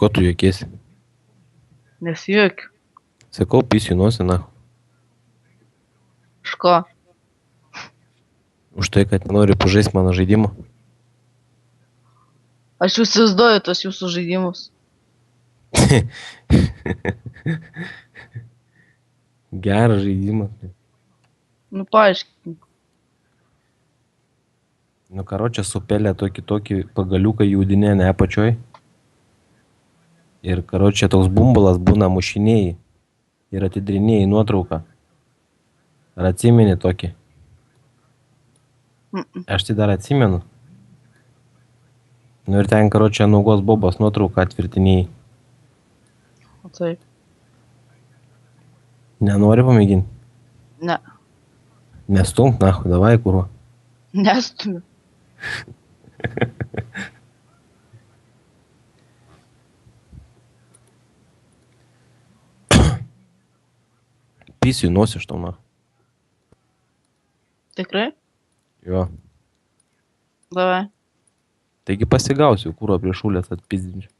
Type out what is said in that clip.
Ko tu juokiesi? Nesijuokiu. Sakau, pisiu nosį, na. Iš ko? Už tai, kad nenori pažaisti mano žaidimą. Aš jau įsivaizduoju tos jūsų žaidimus. Geras žaidimas. Nu, paaiškink. Nu, karočią supelė tokį pagaliuką judinė, ne apačioj. Ir karočią toks bumbulas būna mušinėjai. Ir atidrinėjai nuotrauką. Ar atsimeni tokį? Aš tai dar atsimenu. Nu ir ten, karočią, nugos bobos nuotrauką atvirtinėjai. O taip. Nenori pamėginti? Ne. Nestunk, nahui, davai, kurva. Nestumiu. Pisiu nosį iš tau, na. Tikrai? Jo. Davai. Taigi pasigausiu, kurva prieš šulės atpizdinčiu.